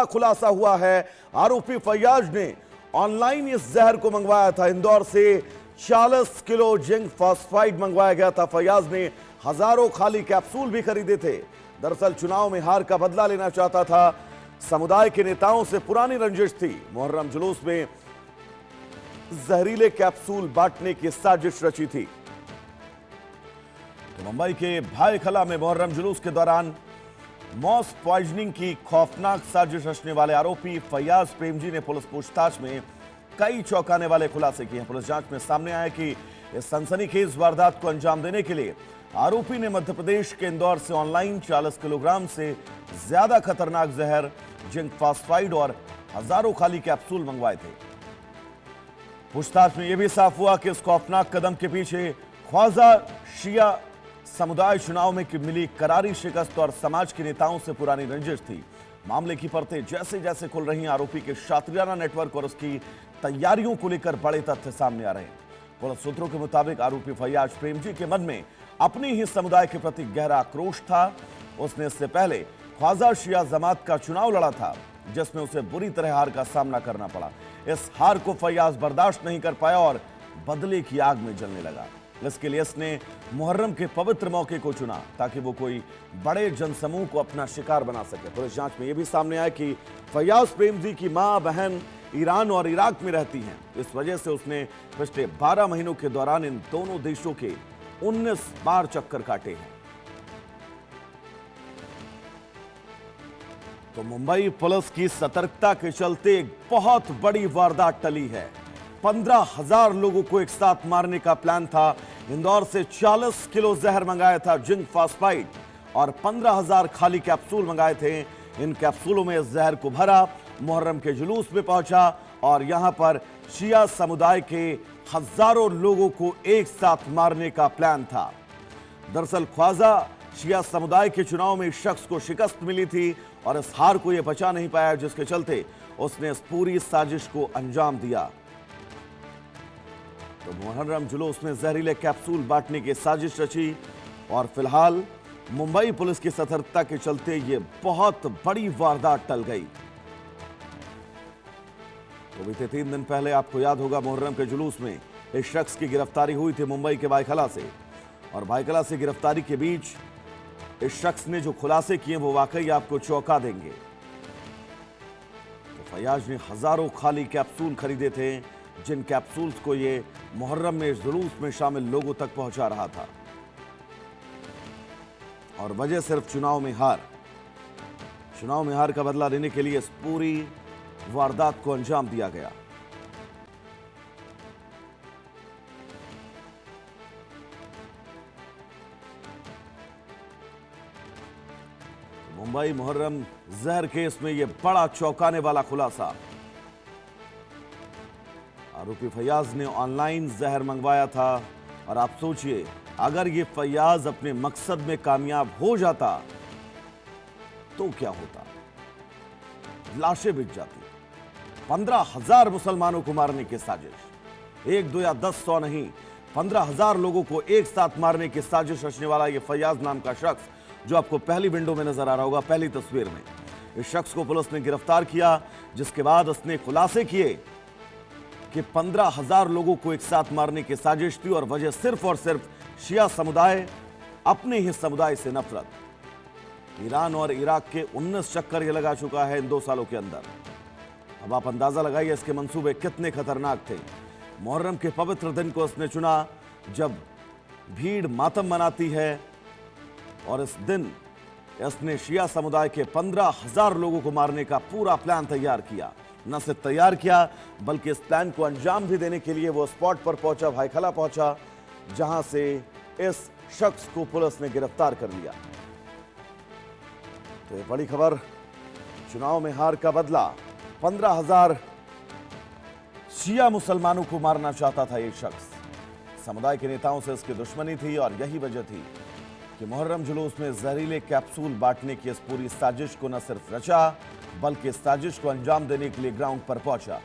बड़ा खुलासा हुआ है। आरोपी फैयाज ने ऑनलाइन इस जहर को मंगवाया था। इंदौर से 40 किलो जिंक फॉस्फाइड मंगवाया गया था। फैयाज ने हजारों खाली कैप्सूल भी खरीदे थे। दरअसल चुनाव में हार का बदला लेना चाहता था। समुदाय के नेताओं से पुरानी रंजिश थी। मुहर्रम जुलूस में जहरीले कैप्सूल बांटने की साजिश रची थी। तो मुंबई के भायखला में मुहर्रम जुलूस के दौरान मॉस पॉइजनिंग की खौफनाक साजिश रचने वाले आरोपी फैयाज प्रेमजी ने पुलिस पूछताछ में कई चौंकाने वाले खुलासे किए हैं। पुलिस जांच में सामने आया कि इस सनसनीखेज वारदात को अंजाम देने के लिए आरोपी ने मध्य प्रदेश के इंदौर से ऑनलाइन 40 किलोग्राम से ज्यादा खतरनाक जहर जिंक फॉस्फाइड और हजारों खाली कैप्सूल मंगवाए थे। पूछताछ में यह भी साफ हुआ कि इस खौफनाक कदम के पीछे ख्वाजा शिया समुदाय चुनाव में मिली करारी शिकस्त और समाज के नेताओं से पुरानी रंजिश थी। मामले की परतें जैसे जैसे खुल रही, आरोपी के शातिराना नेटवर्क और उसकी तैयारियों को लेकर बड़े तथ्य सामने आ रहे हैं। पुलिस सूत्रों के मुताबिक आरोपी फैयाज प्रेमजी के मन में अपने ही समुदाय के प्रति गहरा आक्रोश था। उसने इससे पहले ख्वाजा शिया जमात का चुनाव लड़ा था, जिसमें उसे बुरी तरह हार का सामना करना पड़ा। इस हार को फैयाज बर्दाश्त नहीं कर पाया और बदले की आग में जलने लगा। इसके लिए इसने मुहर्रम के पवित्र मौके को चुना ताकि वो कोई बड़े जनसमूह को अपना शिकार बना सके। पुलिस जांच में यह भी सामने आया कि फैयाज प्रेमजी की मां बहन ईरान और इराक में रहती हैं। इस वजह से उसने पिछले 12 महीनों के दौरान इन दोनों देशों के 19 बार चक्कर काटे हैं। तो मुंबई पुलिस की सतर्कता के चलते एक बहुत बड़ी वारदात टली है। 15,000 लोगों को एक साथ मारने का प्लान था। इंदौर से 40 किलो जहर मंगाया था जिंक फॉस्फाइड और 15,000 खाली कैप्सूल मंगाए थे। इन कैप्सूलों में इस जहर को भरा, मुहर्रम के जुलूस में पहुंचा और यहां पर शिया समुदाय के हजारों लोगों को एक साथ मारने का प्लान था। दरअसल ख्वाजा शिया समुदाय के चुनाव में इस शख्स को शिकस्त मिली थी और इस हार को यह बचा नहीं पाया, जिसके चलते उसने इस पूरी साजिश को अंजाम दिया। तो मुहर्रम जुलूस में जहरीले कैप्सूल बांटने की साजिश रची और फिलहाल मुंबई पुलिस की सतर्कता के चलते यह बहुत बड़ी वारदात टल गई। तो बीते 3 दिन पहले आपको याद होगा मुहर्रम के जुलूस में इस शख्स की गिरफ्तारी हुई थी मुंबई के भायखला से, और भायखला से गिरफ्तारी के बीच इस शख्स ने जो खुलासे किए वो वाकई आपको चौंका देंगे। तो फैयाज ने हजारों खाली कैप्सूल खरीदे थे, जिन कैप्सूल्स को ये मुहर्रम में जुलूस में शामिल लोगों तक पहुंचा रहा था, और वजह सिर्फ चुनाव में हार। चुनाव में हार का बदला लेने के लिए इस पूरी वारदात को अंजाम दिया गया। मुंबई मुहर्रम जहर केस में यह बड़ा चौंकाने वाला खुलासा। आरोपी फैयाज ने ऑनलाइन जहर मंगवाया था और आप सोचिए, अगर ये फैयाज अपने मकसद में कामयाब हो जाता तो क्या होता। लाशें बिक जाती। 15,000 मुसलमानों को मारने की साजिश, 1, 2 या 10, 100 नहीं, 15,000 लोगों को एक साथ मारने की साजिश रचने वाला ये फैयाज नाम का शख्स, जो आपको पहली विंडो में नजर आ रहा होगा, पहली तस्वीर में, इस शख्स को पुलिस ने गिरफ्तार किया, जिसके बाद उसने खुलासे किए कि 15,000 लोगों को एक साथ मारने की साजिश थी और वजह सिर्फ और सिर्फ शिया समुदाय, अपने ही समुदाय से नफरत। ईरान और इराक के 19 चक्कर ये लगा चुका है इन 2 सालों के अंदर। अब आप अंदाजा लगाइए इसके मंसूबे कितने खतरनाक थे। मुहर्रम के पवित्र दिन को इसने चुना जब भीड़ मातम मनाती है, और इस दिन इसने शिया समुदाय के 15,000 लोगों को मारने का पूरा प्लान तैयार किया। न सिर्फ तैयार किया, बल्कि इस प्लान को अंजाम भी देने के लिए वो स्पॉट पर पहुंचा, भायखला पहुंचा, जहां से इस शख्स को पुलिस ने गिरफ्तार कर लिया। तो ये बड़ी खबर, चुनाव में हार का बदला, 15,000 शिया मुसलमानों को मारना चाहता था ये शख्स। समुदाय के नेताओं से इसकी दुश्मनी थी और यही वजह थी कि मुहर्रम जुलूस में जहरीले कैप्सूल बांटने की इस पूरी साजिश को न सिर्फ रचा, बल्कि इस साजिश को अंजाम देने के लिए ग्राउंड पर पहुंचा।